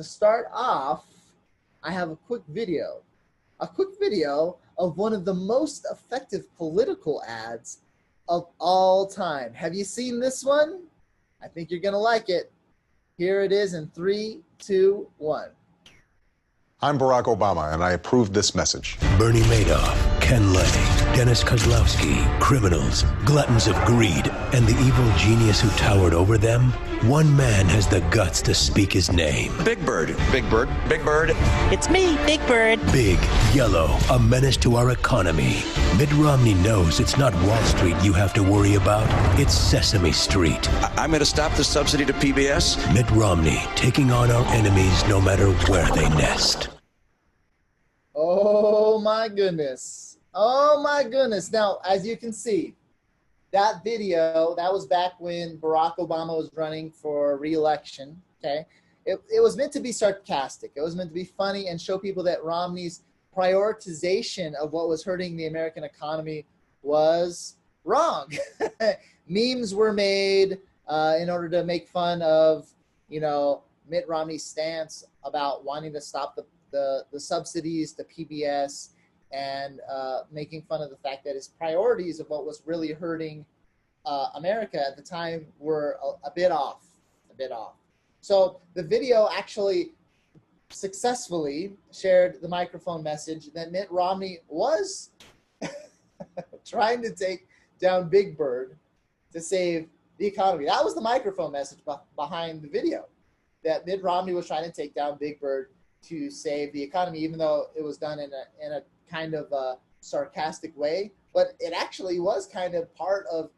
to start off, I have a quick video of one of the most effective political ads of all time. Have you seen this one? I think you're going to like it. Here it is in 3, 2, 1. I'm Barack Obama, and I approve this message. Bernie Madoff, Ken Lay, Dennis Kozlowski, criminals, gluttons of greed, and the evil genius who towered over them. One man has the guts to speak his name. Big Bird. Big Bird. Big Bird. It's me, Big Bird. Big, yellow, a menace to our economy. Mitt Romney knows it's not Wall Street you have to worry about. It's Sesame Street. I'm going to stop the subsidy to PBS. Mitt Romney taking on our enemies no matter where they nest. Oh my goodness. Oh my goodness. Now, as you can see, that video, that was back when Barack Obama was running for re-election, okay? It was meant to be sarcastic. It was meant to be funny and show people that Romney's prioritization of what was hurting the American economy was wrong. Memes were made in order to make fun of, Mitt Romney's stance about wanting to stop the subsidies to PBS and making fun of the fact that his priorities of what was really hurting America at the time were a bit off. So the video actually successfully shared the microphone message that Mitt Romney was trying to take down Big Bird to save the economy. That was the microphone message behind the video, that Mitt Romney was trying to take down Big Bird to save the economy, even though it was done in a kind of a sarcastic way. But it actually was kind of part of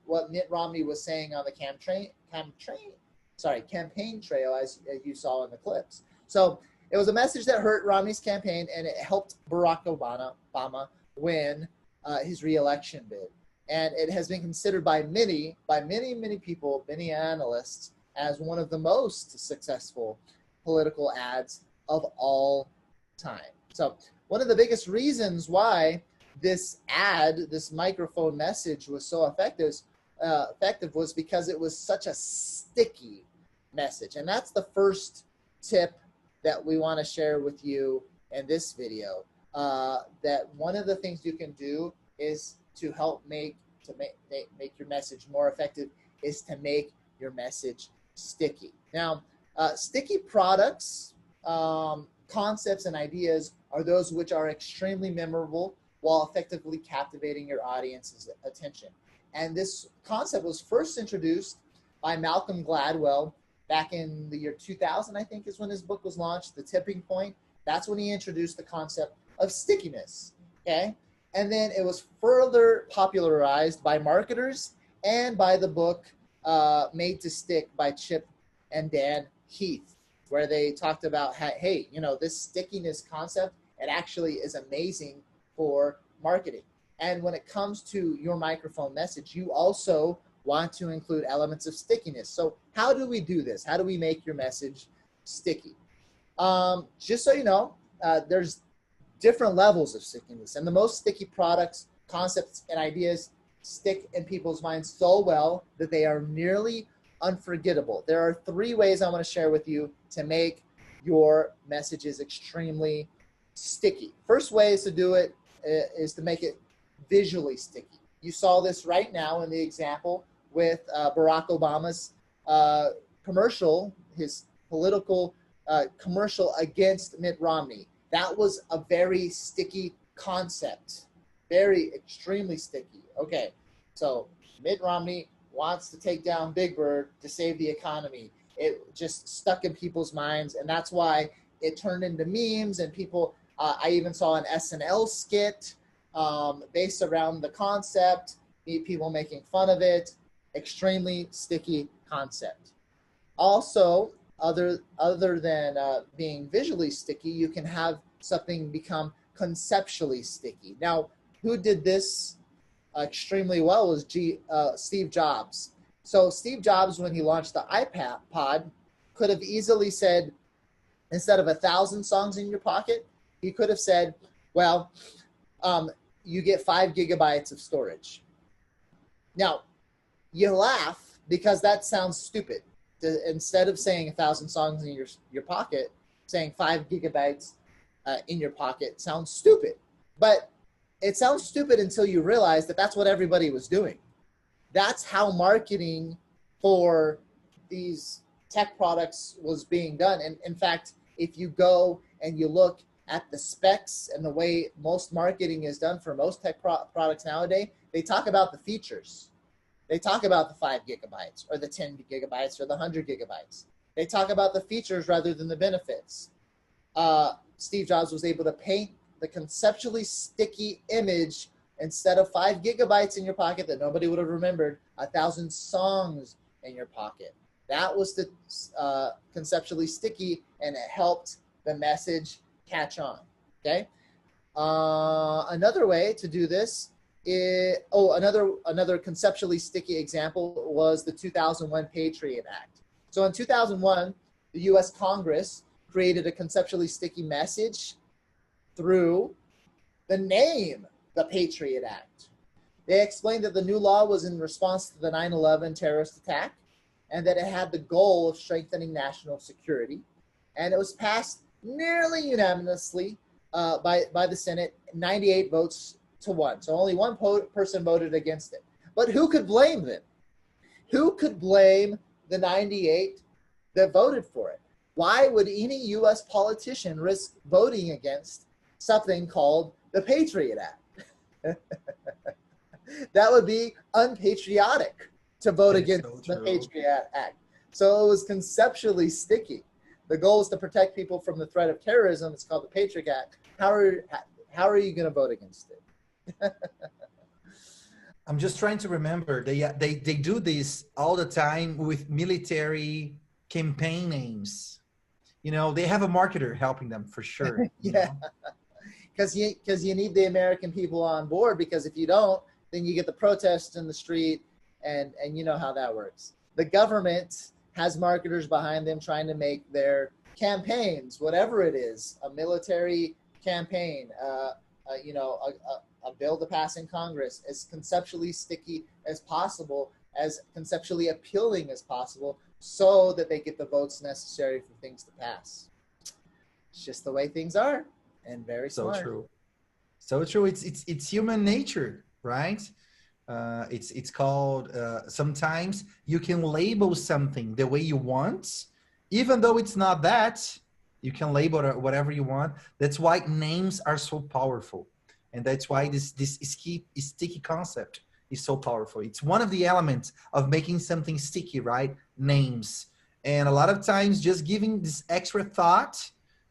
what Mitt Romney was saying on the campaign trail, as you saw in the clips. So it was a message that hurt Romney's campaign, and it helped Barack Obama win his re-election bid. And it has been considered by many people, many analysts, as one of the most successful political ads of all time. So one of the biggest reasons why this ad, this microphone message, was so effective was because it was such a sticky message. And that's the first tip that we want to share with you in this video, that one of the things you can do is to help make your message more effective is to make your message sticky. Now, sticky products, concepts, and ideas are those which are extremely memorable while effectively captivating your audience's attention. And this concept was first introduced by Malcolm Gladwell back in the year 2000, I think, is when his book was launched, The Tipping Point. That's when he introduced the concept of stickiness, okay? And then it was further popularized by marketers and by the book Made to Stick by Chip and Dan Heath, where they talked about, hey, this stickiness concept, it actually is amazing for marketing. And when it comes to your microphone message, you also want to include elements of stickiness. So how do we do this? How do we make your message sticky? Just so you know, there's different levels of stickiness, and the most sticky products, concepts, and ideas stick in people's minds so well that they are nearly unforgettable. There are 3 ways I want to share with you to make your messages extremely sticky. First way is to do it is to make it visually sticky. You saw this right now in the example with Barack Obama's commercial, his political commercial against Mitt Romney. That was a very sticky concept, very extremely sticky. Okay, so Mitt Romney wants to take down Big Bird to save the economy. It just stuck in people's minds, and that's why it turned into memes, and people, I even saw an SNL skit based around the concept, people making fun of it. Extremely sticky concept. Also, other than being visually sticky, you can have something become conceptually sticky. Now, who did this extremely well was Steve Jobs. So Steve Jobs, when he launched the iPod, could have easily said, instead of 1,000 songs in your pocket, he could have said, well, you get 5 gigabytes of storage. Now, you laugh because that sounds stupid. instead of saying 1,000 songs in your pocket, saying 5 gigabytes in your pocket sounds stupid. But it sounds stupid until you realize that that's what everybody was doing. That's how marketing for these tech products was being done. And in fact, if you go and you look at the specs and the way most marketing is done for most tech products nowadays, they talk about the features. They talk about the 5 gigabytes or the 10 gigabytes or the 100 gigabytes. They talk about the features rather than the benefits. Steve Jobs was able to paint the conceptually sticky image. Instead of 5 gigabytes in your pocket that nobody would have remembered, 1,000 songs in your pocket. That was the conceptually sticky, and it helped the message catch on. Okay. Another way to do this is, another conceptually sticky example was the 2001 Patriot Act. So in 2001, the U.S. Congress created a conceptually sticky message through the name, the Patriot Act. They explained that the new law was in response to the 9/11 terrorist attack and that it had the goal of strengthening national security. And it was passed nearly unanimously by the Senate, 98 votes to 1. So only one person voted against it. But who could blame them? Who could blame the 98 that voted for it? Why would any U.S. politician risk voting against something called the Patriot Act? That would be unpatriotic to vote against the Patriot Act. So it was conceptually sticky. The goal is to protect people from the threat of terrorism. It's called the Patriot Act. How are you going to vote against it? I'm just trying to remember. They do this all the time with military campaign names. You know, they have a marketer helping them for sure. Yeah. Because you need the American people on board, because if you don't, then you get the protests in the street, and you know how that works. The government has marketers behind them trying to make their campaigns, whatever it is, a military campaign, a bill to pass in Congress, as conceptually sticky as possible, as conceptually appealing as possible, so that they get the votes necessary for things to pass. It's just the way things are. And very smart. So true. It's human nature, right? It's called, sometimes you can label something the way you want, even though it's not that. You can label it whatever you want. That's why names are so powerful, and that's why this sticky concept is so powerful. It's one of the elements of making something sticky, right? Names. And a lot of times, just giving this extra thought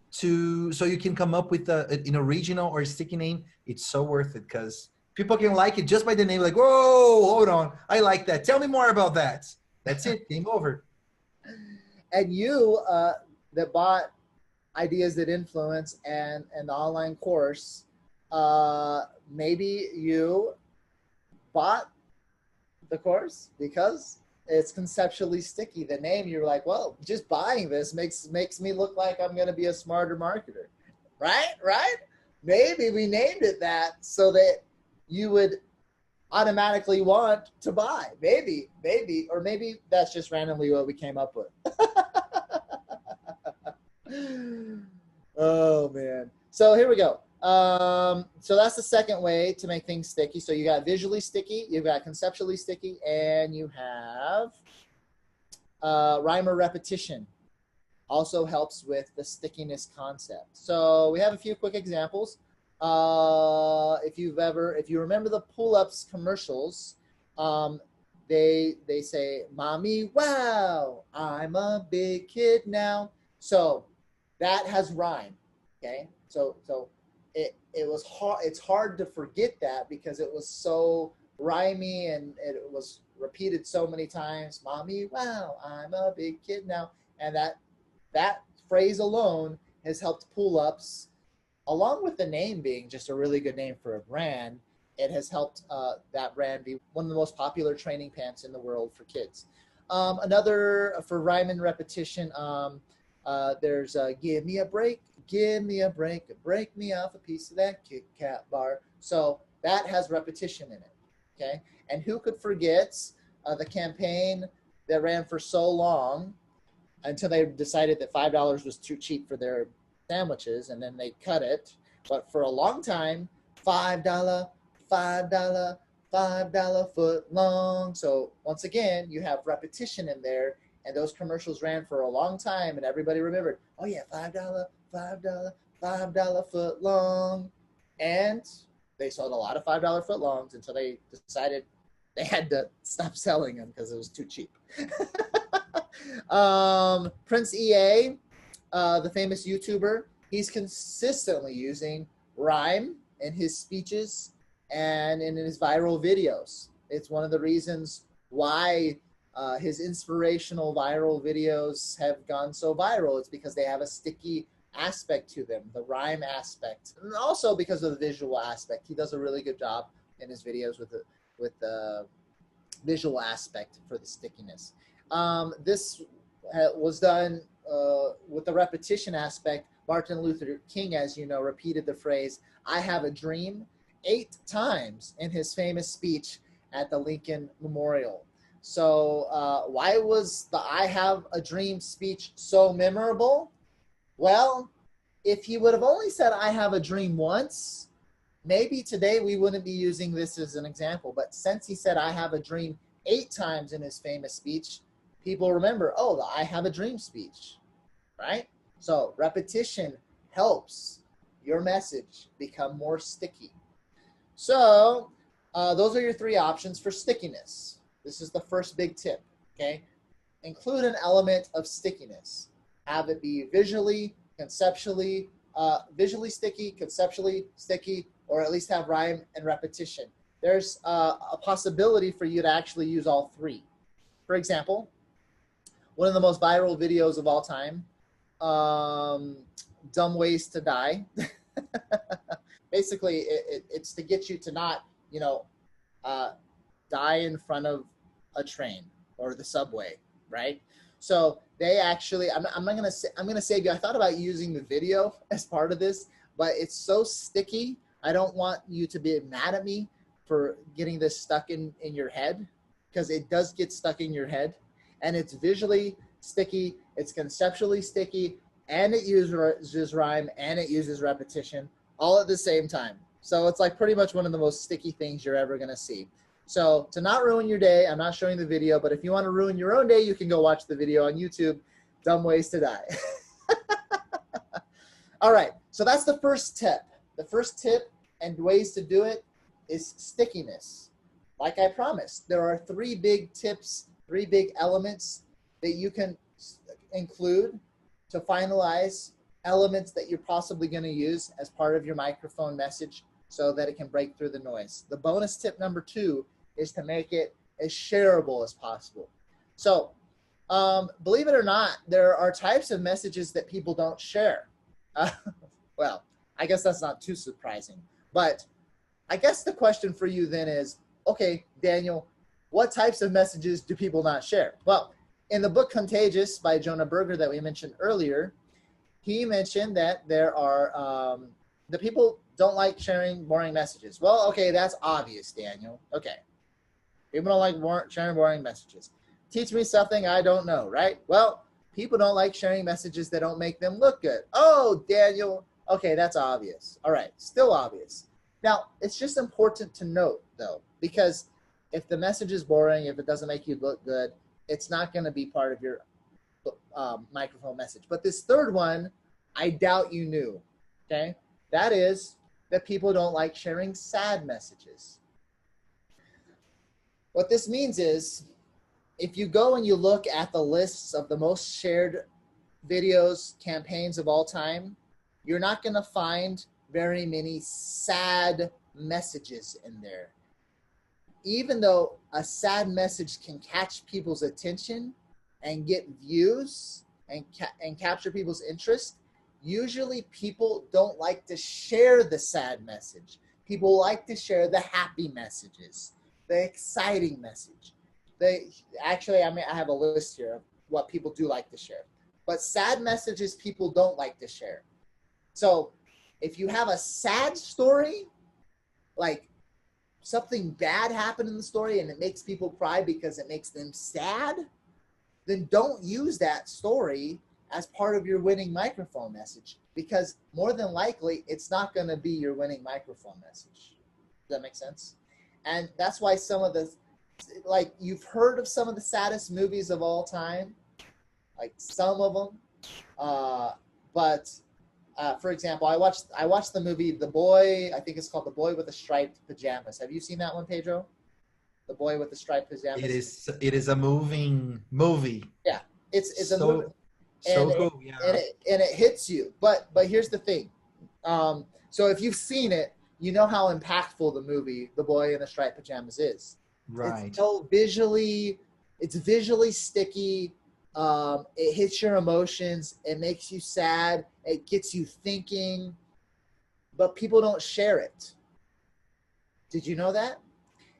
so you can come up with an original or a sticky name, it's so worth it, because people can like it just by the name. Like, whoa, hold on, I like that. Tell me more about that. That's it. Game over. And you that bought Ideas That Influence and the online course, maybe you bought the course because it's conceptually sticky. The name, you're like, well, just buying this makes me look like I'm going to be a smarter marketer, right? Maybe we named it that so that you would automatically want to buy. Maybe, or maybe that's just randomly what we came up with. Oh man. So here we go. So that's the second way to make things sticky. So you got visually sticky, you've got conceptually sticky, and you have rhyme or repetition. Also helps with the stickiness concept. So we have a few quick examples. If you remember the pull-ups commercials, they say, "Mommy, wow, I'm a big kid now." So that has rhyme. Okay, so it was hard. It's hard to forget that because it was so rhymey and it was repeated so many times. "Mommy, wow, I'm a big kid now," and that phrase alone has helped pull-ups, along with the name being just a really good name for a brand. It has helped that brand be one of the most popular training pants in the world for kids. Another for rhyme and repetition, there's "Give me a break, break me off a piece of that Kit Kat bar." So that has repetition in it, okay? And who could forget the campaign that ran for so long until they decided that $5 was too cheap for their sandwiches, and then they cut it. But for a long time, $5, $5, $5 foot long. So once again, you have repetition in there, and those commercials ran for a long time, and everybody remembered, oh yeah, $5, $5, $5 foot long. And they sold a lot of $5 foot longs until they decided they had to stop selling them because it was too cheap. Prince EA, the famous YouTuber, he's consistently using rhyme in his speeches and in his viral videos. It's one of the reasons why his inspirational viral videos have gone so viral. It's because they have a sticky aspect to them, the rhyme aspect, and also because of the visual aspect. He does a really good job in his videos with the visual aspect for the stickiness. This was done with the repetition aspect. Martin Luther King, as you know, repeated the phrase, "I have a dream," 8 times in his famous speech at the Lincoln Memorial. So why was the "I have a dream" speech so memorable? Well, if he would have only said "I have a dream" once, maybe today we wouldn't be using this as an example. But since he said "I have a dream" 8 times in his famous speech, people remember, oh, the "I have a dream" speech, right? So repetition helps your message become more sticky. So those are your 3 options for stickiness. This is the first big tip, okay? Include an element of stickiness. Have it be visually sticky, conceptually sticky, or at least have rhyme and repetition. There's a possibility for you to actually use all 3. For example, one of the most viral videos of all time, Dumb Ways to Die. Basically, it's to get you to not, die in front of a train or the subway, right? So they actually, I'm gonna save you. I thought about using the video as part of this, but it's so sticky. I don't want you to be mad at me for getting this stuck in your head, because it does get stuck in your head, and it's visually sticky, it's conceptually sticky, and it uses rhyme and it uses repetition all at the same time. So it's like pretty much one of the most sticky things you're ever gonna see. So to not ruin your day, I'm not showing the video, but if you want to ruin your own day, you can go watch the video on YouTube, Dumb Ways to Die. All right, so that's the first tip. The first tip and ways to do it is stickiness. Like I promised, there are 3 big tips, 3 big elements that you can include to finalize elements that you're possibly going to use as part of your microphone message so that it can break through the noise. The bonus tip number 2 is to make it as shareable as possible. So believe it or not, there are types of messages that people don't share. Well, I guess that's not too surprising. But I guess the question for you then is, okay, Daniel, what types of messages do people not share? Well, in the book Contagious by Jonah Berger that we mentioned earlier, he mentioned that there are, the people don't like sharing boring messages. Well, okay, that's obvious, Daniel. Okay. People don't like sharing boring messages. Teach me something I don't know, right? Well, people don't like sharing messages that don't make them look good. Oh, Daniel. Okay, that's obvious. All right, still obvious. Now, it's just important to note, though, because if the message is boring, if it doesn't make you look good, it's not going to be part of your microphone message. But this third one, I doubt you knew, okay? That is that people don't like sharing sad messages. What this means is, if you go and you look at the lists of the most shared videos, campaigns of all time, you're not going to find very many sad messages in there. Even though a sad message can catch people's attention and get views and capture people's interest, usually people don't like to share the sad message. People like to share the happy messages, the exciting message. I have a list here of what people do like to share. But sad messages people don't like to share. So if you have a sad story, like something bad happened in the story and it makes people cry because it makes them sad, then don't use that story as part of your winning microphone message, because more than likely it's not going to be your winning microphone message. Does that make sense? And that's why some of the, like, you've heard of some of the saddest movies of all time, like some of them, but for example, I watched the movie The Boy. I think it's called The Boy with the Striped Pajamas. Have you seen that one, Pedro? The Boy with the Striped Pajamas. It is a moving movie. Yeah, it's a So movie. And cool. Yeah. and it hits you. But here's the thing. So if you've seen it, you know how impactful the movie The Boy in the Striped Pajamas is. Right. It's so visually sticky. It hits your emotions. It makes you sad. It gets you thinking. But people don't share it. Did you know that?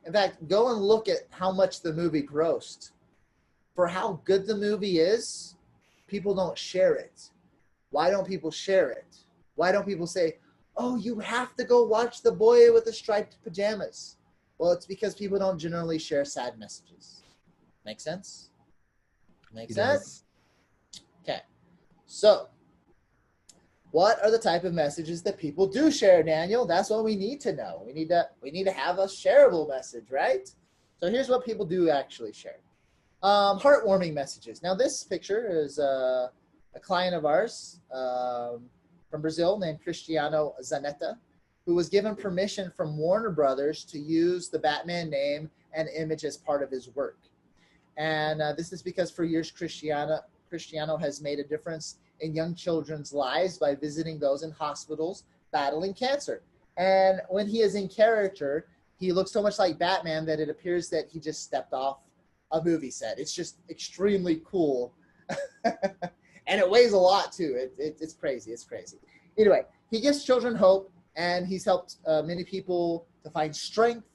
In fact, go and look at how much the movie grossed. For how good the movie is, people don't share it. Why don't people share it? Why don't people say, oh, you have to go watch The Boy with the Striped Pajamas? Well, it's because people don't generally share sad messages. Make sense? Make sense? Okay. So, what are the type of messages that people do share, Daniel? That's what we need to know. We need to have a shareable message, right? So here's what people do actually share. Heartwarming messages. Now this picture is a client of ours from Brazil named Cristiano Zanetta, who was given permission from Warner Brothers to use the Batman name and image as part of his work. And this is because for years Cristiano has made a difference in young children's lives by visiting those in hospitals battling cancer. And when he is in character, he looks so much like Batman that it appears that he just stepped off a movie set. It's just extremely cool. And it weighs a lot too. It's crazy. It's crazy. Anyway, he gives children hope, and he's helped many people to find strength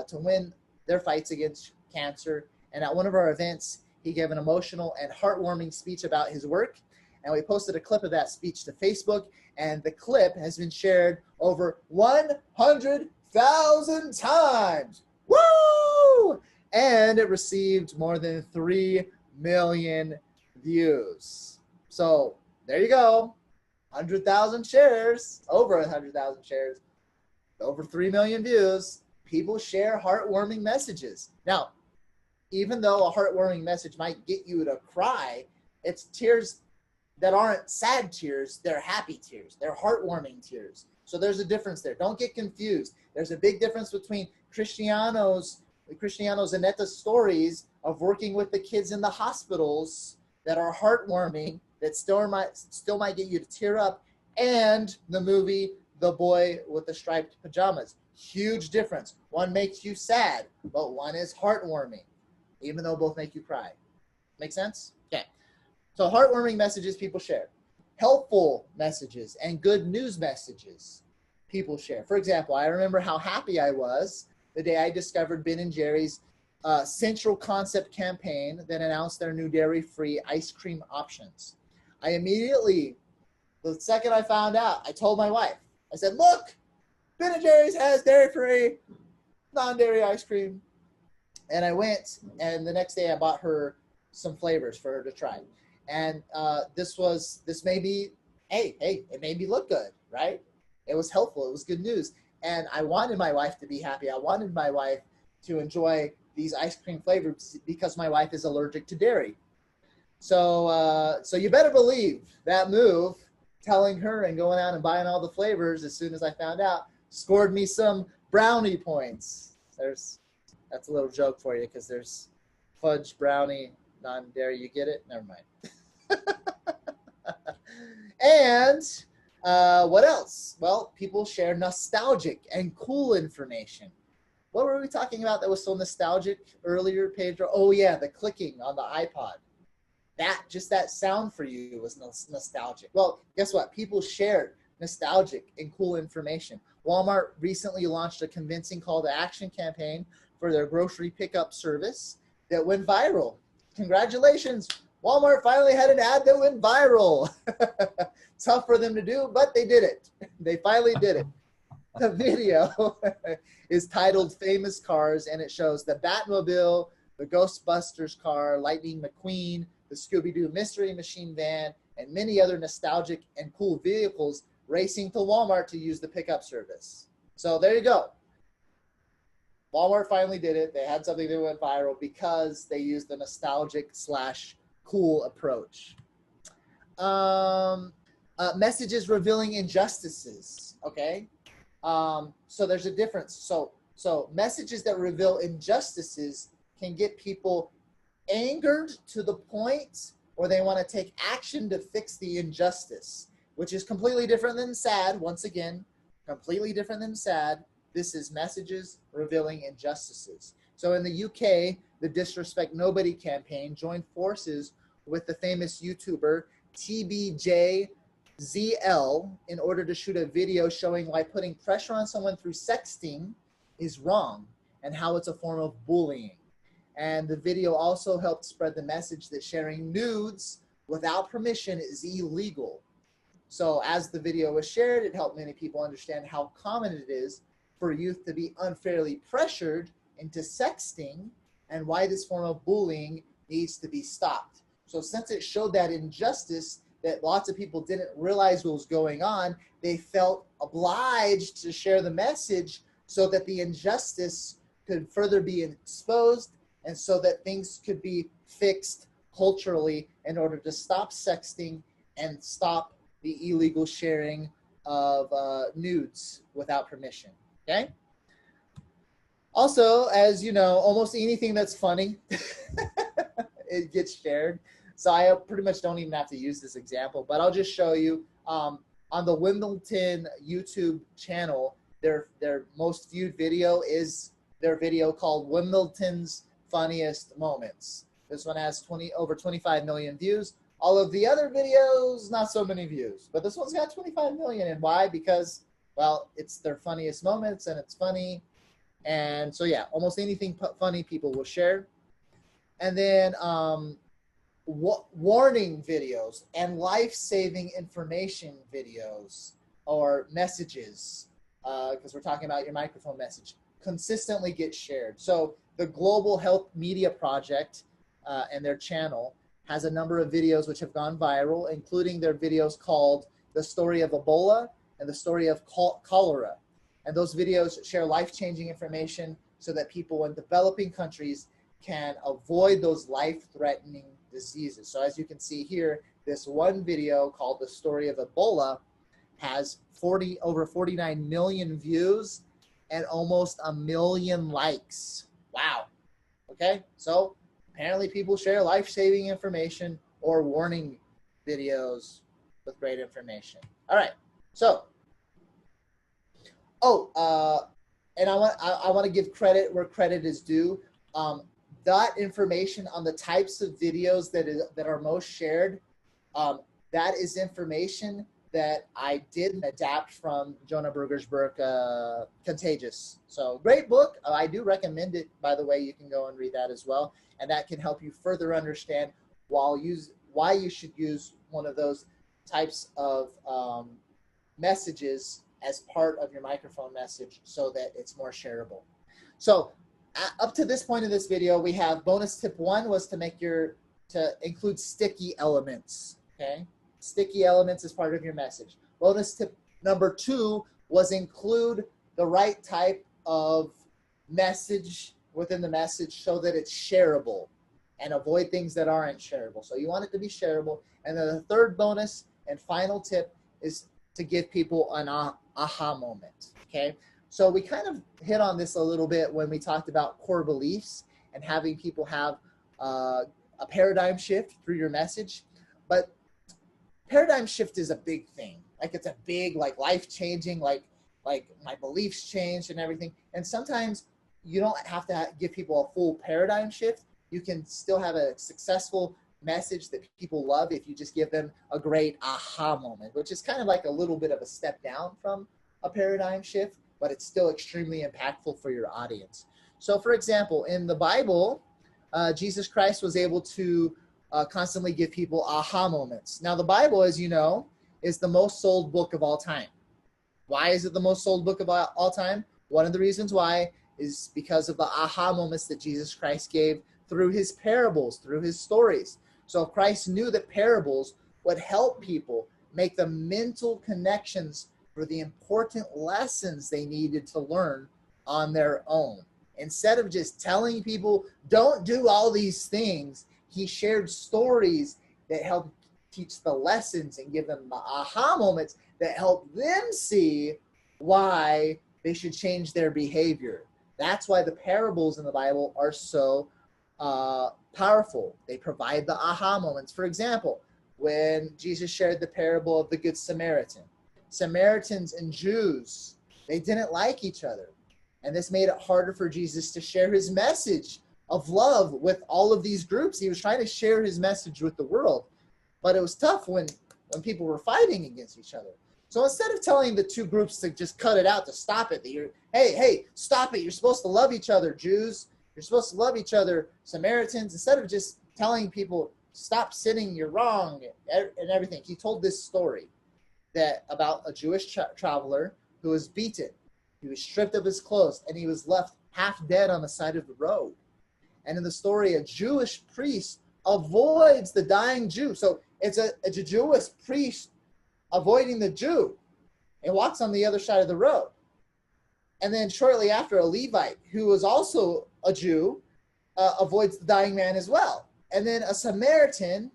to win their fights against cancer. And at one of our events, he gave an emotional and heartwarming speech about his work. And we posted a clip of that speech to Facebook, and the clip has been shared over 100,000 times. Woo! And it received more than 3 million views. So there you go. 100,000 shares, over 100,000 shares, over 3 million views. People share heartwarming messages. Now, even though a heartwarming message might get you to cry, it's tears that aren't sad tears. They're happy tears. They're heartwarming tears. So there's a difference there. Don't get confused. There's a big difference between Cristiano Zanetta's stories of working with the kids in the hospitals that are heartwarming, that still might get you to tear up, and the movie The Boy with the Striped Pajamas. Huge difference. One makes you sad, but one is heartwarming, even though both make you cry. Make sense? Okay. So heartwarming messages people share. Helpful messages and good news messages people share. For example, I remember how happy I was the day I discovered Ben & Jerry's Central Concept campaign that announced their new dairy-free ice cream options. I immediately, the second I found out, I told my wife. I said, look, Ben & Jerry's has dairy-free, non-dairy ice cream. And I went, and the next day I bought her some flavors for her to try. And it made me look good, right? It was helpful. It was good news. And I wanted my wife to be happy. I wanted my wife to enjoy these ice cream flavors because my wife is allergic to dairy. So you better believe that move, telling her and going out and buying all the flavors as soon as I found out, scored me some brownie points. That's a little joke for you because there's fudge, brownie, non-dairy. You get it? Never mind. And what else? Well, people share nostalgic and cool information. What were we talking about that was so nostalgic earlier, Pedro? Oh, yeah, the clicking on the iPod. That sound for you was nostalgic. Well, guess what? People shared nostalgic and cool information. Walmart recently launched a convincing call to action campaign for their grocery pickup service that went viral. Congratulations. Walmart finally had an ad that went viral. Tough for them to do, but they did it. They finally did it. The video is titled Famous Cars, and it shows the Batmobile the Ghostbusters car, Lightning McQueen, the Scooby-Doo Mystery Machine van, and many other nostalgic and cool vehicles racing to Walmart to use the pickup service. So there you go. Walmart finally did it. They had something that went viral because they used the nostalgic / cool approach. Messages revealing injustices. Okay. So there's a difference. So messages that reveal injustices can get people angered to the point where they want to take action to fix the injustice, which is completely different than sad. Once again, completely different than sad. This is messages revealing injustices. So in the UK, the Disrespect Nobody campaign joined forces with the famous YouTuber TBJZL in order to shoot a video showing why putting pressure on someone through sexting is wrong and how it's a form of bullying. And the video also helped spread the message that sharing nudes without permission is illegal. So as the video was shared, it helped many people understand how common it is for youth to be unfairly pressured into sexting and why this form of bullying needs to be stopped. So since it showed that injustice that lots of people didn't realize what was going on, they felt obliged to share the message so that the injustice could further be exposed and so that things could be fixed culturally in order to stop sexting and stop the illegal sharing of nudes without permission. Okay? Also, as you know, almost anything that's funny, it gets shared. So I pretty much don't even have to use this example, but I'll just show you on the Wimbledon YouTube channel, their most viewed video is their video called Wimbledon's Funniest Moments. This one has over 25 million views. All of the other videos, not so many views, but this one's got 25 million. And why? Because, well, it's their funniest moments and it's funny. And so, yeah, almost anything funny people will share. And then warning videos and life-saving information videos or messages, because we're talking about your microphone message, consistently get shared. So the Global Health Media Project and their channel has a number of videos which have gone viral, including their videos called The Story of Ebola and The Story of Cholera. And those videos share life-changing information so that people in developing countries can avoid those life-threatening diseases. So as you can see here, this one video called The Story of Ebola has over 49 million views and almost 1 million likes. Wow. Okay, so apparently people share life-saving information or warning videos with great information. All right, so, and I want to give credit where credit is due. That information on the types of videos that are most shared, that is information that I did adapt from Jonah Berger's book, Contagious. So great book. I do recommend it, by the way. You can go and read that as well. And that can help you further understand why you should use one of those types of messages as part of your microphone message so that it's more shareable. So up to this point in this video, we have bonus tip 1 was to include sticky elements, okay? Sticky elements as part of your message. Bonus tip number 2 was include the right type of message within the message so that it's shareable and avoid things that aren't shareable. So you want it to be shareable. And then the third bonus and final tip is to give people an aha moment, okay? So we kind of hit on this a little bit when we talked about core beliefs and having people have a paradigm shift through your message. But paradigm shift is a big thing. Like it's a big, like life-changing, like my beliefs changed and everything. And sometimes you don't have to give people a full paradigm shift. You can still have a successful message that people love if you just give them a great aha moment, which is kind of like a little bit of a step down from a paradigm shift, but it's still extremely impactful for your audience. So for example, in the Bible, Jesus Christ was able to constantly give people aha moments. Now the Bible, as you know, is the most sold book of all time. Why is it the most sold book of all time? One of the reasons why is because of the aha moments that Jesus Christ gave through his parables, through his stories. So Christ knew that parables would help people make the mental connections for the important lessons they needed to learn on their own. Instead of just telling people, don't do all these things, he shared stories that helped teach the lessons and give them the aha moments that help them see why they should change their behavior. That's why the parables in the Bible are so powerful. They provide the aha moments. For example, when Jesus shared the parable of the Good Samaritan, Samaritans and Jews, they didn't like each other. And this made it harder for Jesus to share his message of love with all of these groups. He was trying to share his message with the world, but it was tough when people were fighting against each other. So instead of telling the two groups to just cut it out, to stop it, hey, stop it. You're supposed to love each other, Jews. You're supposed to love each other, Samaritans. Instead of just telling people, stop sinning, you're wrong, and everything, he told this story about a Jewish traveler who was beaten. He was stripped of his clothes, and he was left half dead on the side of the road. And in the story, a Jewish priest avoids the dying Jew. So it's a Jewish priest avoiding the Jew and walks on the other side of the road. And then shortly after, a Levite, who was also a Jew, avoids the dying man as well. And then a Samaritan,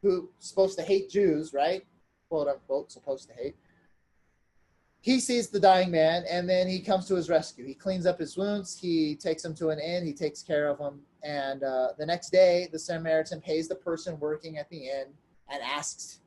who's supposed to hate Jews, right? Quote unquote, supposed to hate. He sees the dying man, and then he comes to his rescue. He cleans up his wounds. He takes him to an inn. He takes care of him. And the next day, the Samaritan pays the person working at the inn and asks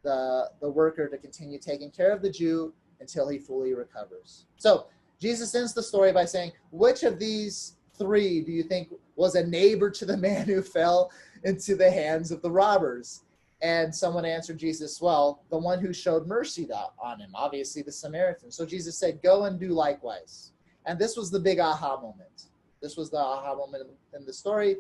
the worker to continue taking care of the Jew until he fully recovers. So Jesus ends the story by saying, which of these three do you think was a neighbor to the man who fell into the hands of the robbers? And someone answered Jesus, well, the one who showed mercy on him, obviously the Samaritan. So Jesus said, go and do likewise. And this was the big aha moment. This was the aha moment in the story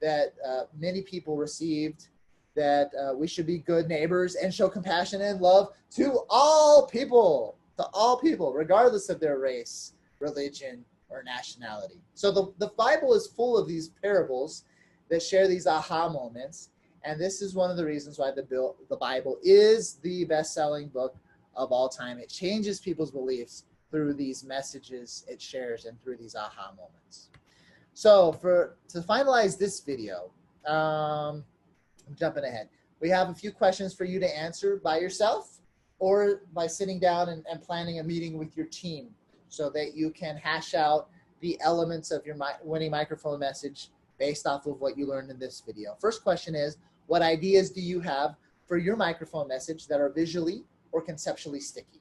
that many people received, that we should be good neighbors and show compassion and love to all people, regardless of their race, religion, or nationality. So the Bible is full of these parables that share these aha moments. And this is one of the reasons why the Bible is the best-selling book of all time. It changes people's beliefs through these messages it shares and through these aha moments. So to finalize this video, I'm jumping ahead. We have a few questions for you to answer by yourself or by sitting down and planning a meeting with your team so that you can hash out the elements of your winning microphone message based off of what you learned in this video. First question is, what ideas do you have for your microphone message that are visually or conceptually sticky?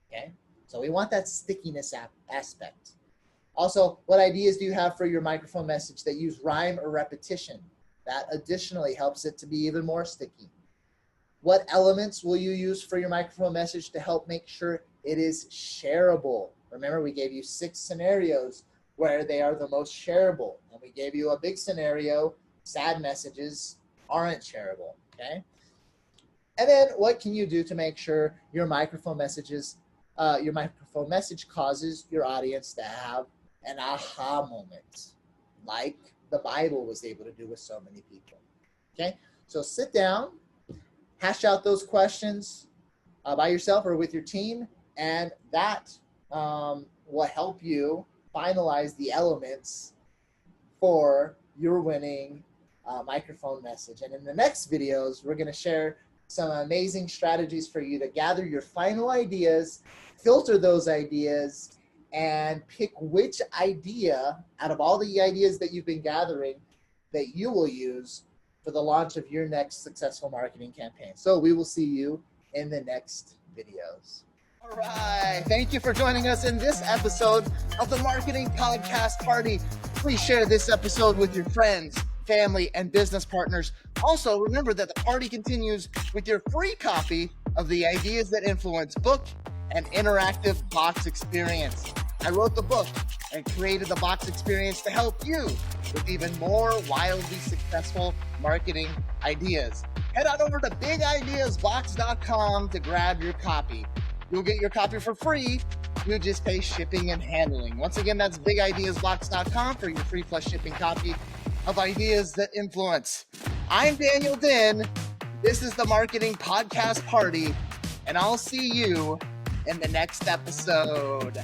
Okay, so we want that stickiness aspect. Also, what ideas do you have for your microphone message that use rhyme or repetition? That additionally helps it to be even more sticky. What elements will you use for your microphone message to help make sure it is shareable? Remember, we gave you 6 scenarios where they are the most shareable. And we gave you a big scenario, sad messages aren't shareable, okay? And then what can you do to make sure your microphone message causes your audience to have an aha moment, like the Bible was able to do with so many people, okay? So sit down, hash out those questions by yourself or with your team, and that will help you finalize the elements for your winning microphone message. And in the next videos, we're going to share some amazing strategies for you to gather your final ideas, filter those ideas, and pick which idea out of all the ideas that you've been gathering that you will use for the launch of your next successful marketing campaign. So we will see you in the next videos. All right. Thank you for joining us in this episode of the Marketing Podcast Party. Please share this episode with your friends, family, and business partners. Also, remember that the party continues with your free copy of the Ideas That Influence book and interactive box experience. I wrote the book and created the box experience to help you with even more wildly successful marketing ideas. Head on over to bigideasbox.com to grab your copy. You'll get your copy for free. You just pay shipping and handling. Once again, that's bigideasbox.com for your free plus shipping copy. of ideas that influence. I'm Daniel Din. This is the Marketing Podcast Party, and I'll see you in the next episode.